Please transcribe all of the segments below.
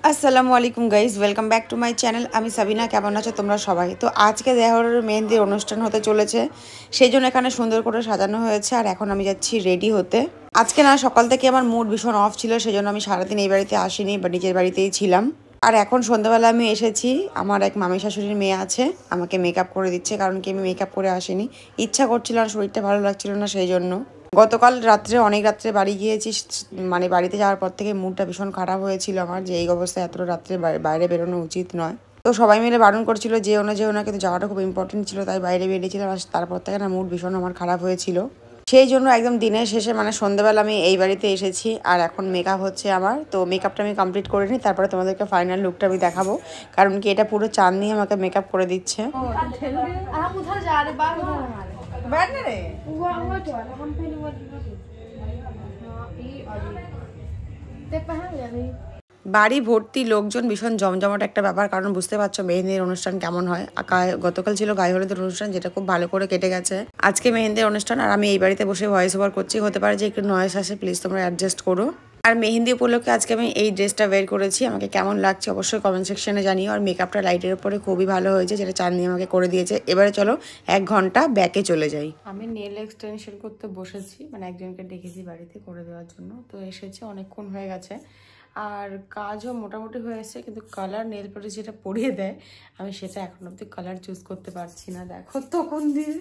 আসসালামু আলাইকুম guys, welcome back to my channel. আমি সাবিনা। কেমন আছো তোমরা সবাই? তো আজকে দেহরের মেহেন্দির অনুষ্ঠান হতে চলেছে, সেই জন্য এখানে সুন্দর করে সাজানো হয়েছে। আর এখন আমি যাচ্ছি রেডি হতে। আজকে না সকাল থেকে আমার মুড ভীষণ অফ ছিল, সেই জন্য আমি সারাদিন এই বাড়িতে আসিনি বা নিজের বাড়িতেই ছিলাম। আর এখন সন্ধ্যাবেলা আমি এসেছি। আমার এক মামি শাশুড়ির মেয়ে আছে, আমাকে মেকআপ করে দিচ্ছে, কারণ কি আমি মেকআপ করে আসিনি, ইচ্ছা করছিল না, শরীরটা ভালো লাগছিল না, সেই জন্য। গতকাল রাত্রে অনেক রাত্রে বাড়ি গিয়েছি, মানে বাড়িতে যাওয়ার পর থেকে মুডটা ভীষণ খারাপ হয়েছিল আমার, যে এই অবস্থায় এত রাত্রে বাইরে বেরোনো উচিত নয়। তো সবাই মিলে বারণ করছিল যেও না, কিন্তু যাওয়াটা খুব ইম্পর্টেন্ট ছিল, তাই বাইরে বেরিয়েছিলাম। আর তারপর থেকে না মুড ভীষণ আমার খারাপ হয়েছিল, সেই জন্য একদম দিনের শেষে মানে সন্ধ্যাবেলা আমি এই বাড়িতে এসেছি। আর এখন মেকআপ হচ্ছে আমার, তো মেকআপটা আমি কমপ্লিট করে নিই, তারপরে তোমাদেরকে ফাইনাল লুকটা আমি দেখাবো। কারণ কি এটা পুরো চাঁদ নিয়ে আমাকে মেকআপ করে দিচ্ছে। বাড়ি ভর্তি লোকজন, ভীষণ জমজমাট একটা ব্যাপার। কারণ বুঝতে পারছো মেহেন্দির অনুষ্ঠান কেমন হয়। গতকাল ছিল গায়ে হলুদের অনুষ্ঠান, যেটা খুব ভালো করে কেটে গেছে। আজকে মেহেন্দির অনুষ্ঠান, আর আমি এই বাড়িতে বসে ভয়েস ওভার করছি, হতে পারে যে একটু নয়েস আসে, প্লিজ তোমরা অ্যাডজাস্ট করো। আর মেহেন্দি উপলক্ষে আজকে আমি এই ড্রেসটা বের করেছি, আমাকে কেমন লাগছে অবশ্যই কমেন্ট সেকশনে জানিও। আর মেকআপটা লাইটের উপরে খুবই ভালো হয়েছে, যেটা চাঁদনি আমাকে করে দিয়েছে। এবারে চলো 1 ঘন্টা ব্যাকে চলে যাই। আমি নেল এক্সটেনশন করতে বসেছি, মানে একজনকে ডেকেছি বাড়িতে করে দেওয়ার জন্য, তো এসেছে, অনেকক্ষণ হয়ে গেছে। আর কাজও মোটামুটি হয়েছে, কিন্তু কালার নেল পলিশ যেটা পরিয়ে দেয়, আমি সেটা এখন অব্দি কালার চুজ করতে পারছি না। দেখো তখন দিয়ে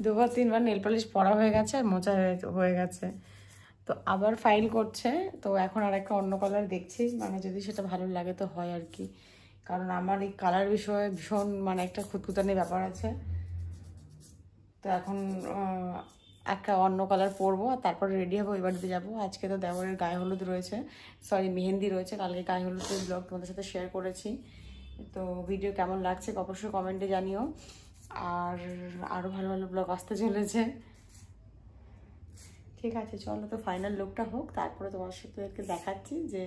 2-3 বার নেল পলিশ পরা হয়ে গেছে আর মোচা হয়ে গেছে, তো আবার ফাইল করছে। তো এখন আর একটা অন্য কালার দেখছি, মানে যদি সেটা ভালো লাগে তো হয় আর কি। কারণ আমার এই কালার বিষয়ে ভীষণ মানে একটা খুঁতখুঁতানি ব্যাপার আছে। তো এখন একটা অন্য কালার পরবো, আর তারপরে রেডি হবো, ওই বাড়িতে যাবো। আজকে তো দেওরের গায়ে হলুদ রয়েছে, সরি মেহেন্দি রয়েছে। কালকে গায়ে হলুদের ব্লগ তোমাদের সাথে শেয়ার করেছি। তো ভিডিও কেমন লাগছে অবশ্যই কমেন্টে জানিও। আর আরও ভালো ভালো ব্লগ আসতে চলেছে। ঠিক আছে, চলো তো ফাইনাল লুকটা হোক, তারপরে তোমার সাথে দেখাচ্ছি যে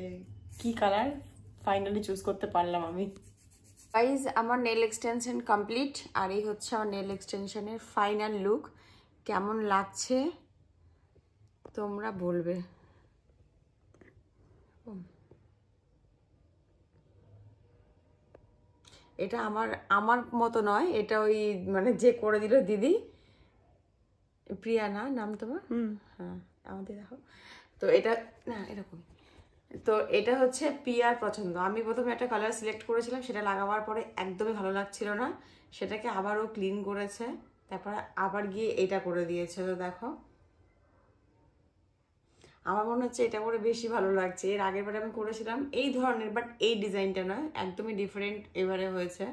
কি কালার ফাইনালি চুজ করতে পারলাম আমি। গাইজ, আমার নেল এক্সটেনশন কমপ্লিট, আর এই হচ্ছে আমার নেল এক্সটেনশনের ফাইনাল লুক। কেমন লাগছে তোমরা বলবে। এটা আমার মতো নয়, এটা ওই মানে যে করে দিল দিদি, প্রিয়া না নাম তোমার? হ্যাঁ, আমাদের দেখো তো এটা না এরকম। তো এটা হচ্ছে প্রিয়ার পছন্দ। আমি প্রথমে একটা কালার সিলেক্ট করেছিলাম, সেটা লাগাবার পরে একদমই ভালো লাগছিল না, সেটাকে আবারও ক্লিন করেছে, তারপরে আবার গিয়ে এটা করে দিয়েছে। তো দেখো, আমার মনে হচ্ছে এটা করে বেশি ভালো লাগছে। এর আগের বারে আমি করেছিলাম এই ধরনের, বাট এই ডিজাইনটা নয়, একদমই ডিফারেন্ট এবারে হয়েছে।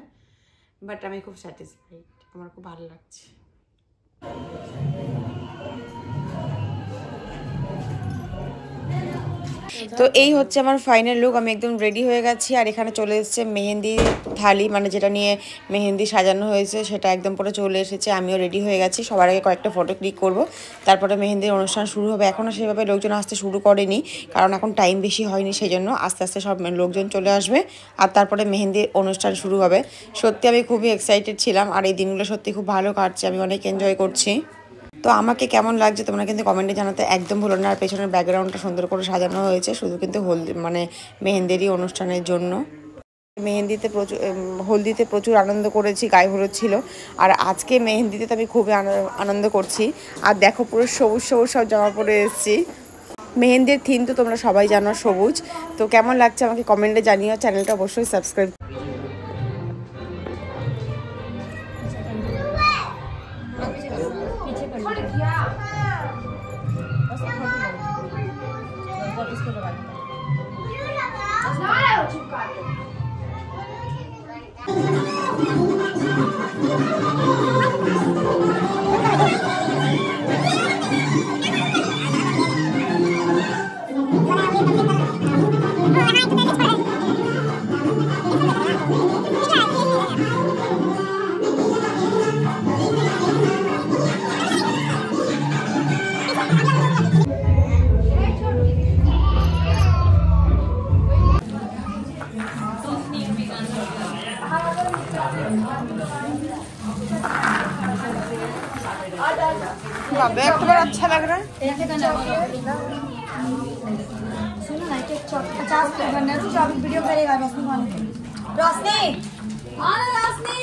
বাট আমি খুব স্যাটিসফাইড, আমার খুব ভালো লাগছে। তো এই হচ্ছে আমার ফাইনাল লুক। আমি একদম রেডি হয়ে গেছি, আর এখানে চলে এসেছে মেহেন্দি থালি, মানে যেটা নিয়ে মেহেন্দি সাজানো হয়েছে, সেটা একদম পুরো চলে এসেছে। আমিও রেডি হয়ে গেছি, সবার আগে কয়েকটা ফটো ক্লিক করব, তারপরে মেহেন্দির অনুষ্ঠান শুরু হবে। এখনও সেভাবে লোকজন আসতে শুরু করেনি, কারণ এখন টাইম বেশি হয়নি, সেই জন্য আস্তে আস্তে সব লোকজন চলে আসবে, আর তারপরে মেহেন্দির অনুষ্ঠান শুরু হবে। সত্যি আমি খুবই এক্সাইটেড ছিলাম, আর এই দিনগুলো সত্যি খুব ভালো কাটছে, আমি অনেক এনজয় করছি। তো আমাকে কেমন লাগছে তোমরা কিন্তু কমেন্টে জানাতে একদম ভুলো না। আর পেছনের ব্যাকগ্রাউন্ডটা সুন্দর করে সাজানো হয়েছে, শুধু কিন্তু মানে মেহেন্দিরই অনুষ্ঠানের জন্য। হলদিতে প্রচুর আনন্দ করেছি, গায়ে হলুদ ছিল, আর আজকে মেহেন্দিতে তো আমি খুবই আনন্দ করছি। আর দেখো পুরো সবুজ সবুজ সব জামা পরে এসেছি। মেহেন্দির থিম তো তোমরা সবাই জানো, সবুজ। তো কেমন লাগছে আমাকে কমেন্টে জানিও, চ্যানেলটা অবশ্যই সাবস্ক্রাইব। बैग तो बड़ा अच्छा लग रहा है। 50 बनना तो जो वीडियो करेगा रोशनी कौन रोशनी हां रोशनी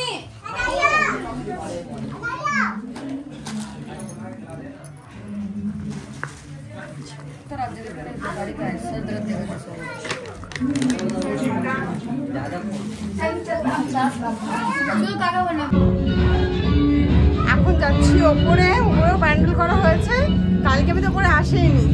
खराब जगह पे गाड़ी का सर दर्द देगा এখন যাচ্ছি ওপরে, ওপরেও প্যান্ডেল করা হয়েছে, কালকে আমি তো ওপরে আসেইনি।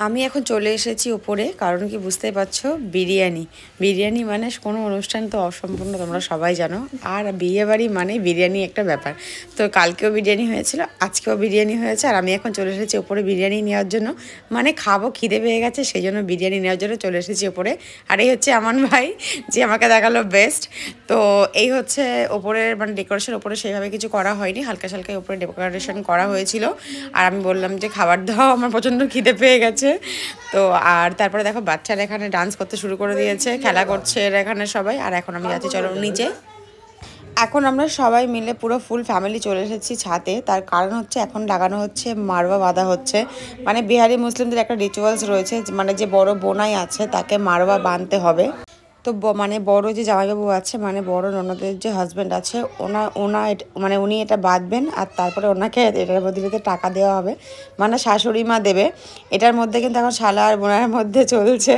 আমি এখন চলে এসেছি ওপরে, কারণ কি বুঝতেই পারছো, বিরিয়ানি। বিরিয়ানি মানে কোনো অনুষ্ঠান তো অসম্পূর্ণ, তোমরা সবাই জানো। আর বিয়ে বাড়ি মানে বিরিয়ানি একটা ব্যাপার। তো কালকেও বিরিয়ানি হয়েছিল, আজকেও বিরিয়ানি হয়েছে, আর আমি এখন চলে এসেছি ওপরে বিরিয়ানি নেওয়ার জন্য। মানে খাবো, খিদে পেয়ে গেছে, সেই জন্য বিরিয়ানি নেওয়ার জন্য চলে এসেছি ওপরে। আর এই হচ্ছে আমান ভাই, যে আমাকে দেখালো বেস্ট। তো এই হচ্ছে ওপরের মানে ডেকোরেশন। ওপরে সেইভাবে কিছু করা হয়নি, হালকা সালকা ওপরে ডেকোরেশন করা হয়েছিল। আর আমি বললাম যে খাবার দাও, আমার প্রচণ্ড খিদে পেয়ে গেছে। তো আর তারপরে দেখো বাচ্চারা এখানে ডান্স করতে শুরু করে দিয়েছে, খেলা করছে এখানে সবাই। আর এখন আমি যাচ্ছি চলো নিচে। এখন আমরা সবাই মিলে পুরো ফুল ফ্যামিলি চলে এসেছি ছাদে। তার কারণ হচ্ছে এখন লাগানো হচ্ছে মারওয়া বাঁধা হচ্ছে। মানে বিহারি মুসলিমদের একটা রিচুয়ালস রয়েছে, মানে যে বড় বোনাই আছে তাকে মারওয়া বাঁধতে হবে। তো মানে বড় যে জামাইবাবু আছে, মানে বড় ননদের যে হাজব্যান্ড আছে, মানে উনি এটা বাঁধবেন। আর তারপরে ওনাকে এটার বদলে টাকা দেওয়া হবে, মানে শাশুড়ি মা দেবে। এটার মধ্যে কিন্তু এখন শালা আর বোনের মধ্যে চলছে।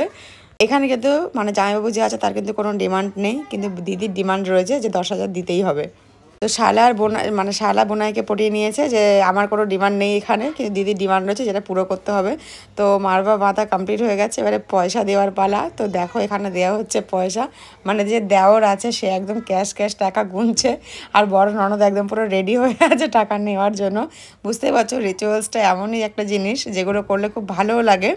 এখানে কিন্তু মানে জামাইবাবু যে আছে তার কিন্তু কোনো ডিমান্ড নেই, কিন্তু দিদির ডিমান্ড রয়েছে যে 10,000 দিতেই হবে। তো শালা আর বোনা মানে শালা বোনাইকে পটিয়ে নিয়েছে যে আমার কোনো ডিমান্ড নেই এখানে, কিন্তু দিদির ডিমান্ড রয়েছে যেটা পুরো করতে হবে। তো মারবা বাঁধা কমপ্লিট হয়ে গেছে, এবারে পয়সা দেওয়ার পালা। তো দেখো এখানে দেওয়া হচ্ছে পয়সা, মানে যে দেওর আছে সে একদম ক্যাশ টাকা গুনছে, আর বড় ননদ একদম পুরো রেডি হয়ে আছে টাকা নেওয়ার জন্য। বুঝতেই পারছো রিচুয়ালসটা এমনই একটা জিনিস যেগুলো করলে খুব ভালোও লাগে,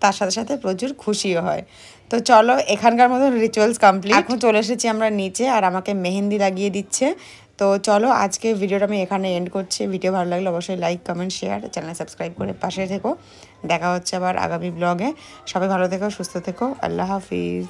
তার সাথে সাথে প্রচুর খুশিও হয়। তো চলো এখানকার মতো রিচুয়ালস কমপ্লিট। এখন চলে এসেছি আমরা নিচে, আর আমাকে মেহেন্দি লাগিয়ে দিচ্ছে। তো চলো আজকে ভিডিওটা আমি এখানে এন্ড করছি। ভিডিও ভালো লাগলে অবশ্যই like comment share, channel subscribe করে পাশে থেকো। দেখা হচ্ছে আবার আগামী ব্লগে। সবাই ভালো থেকো, সুস্থ থেকো, আল্লাহ হাফিজ।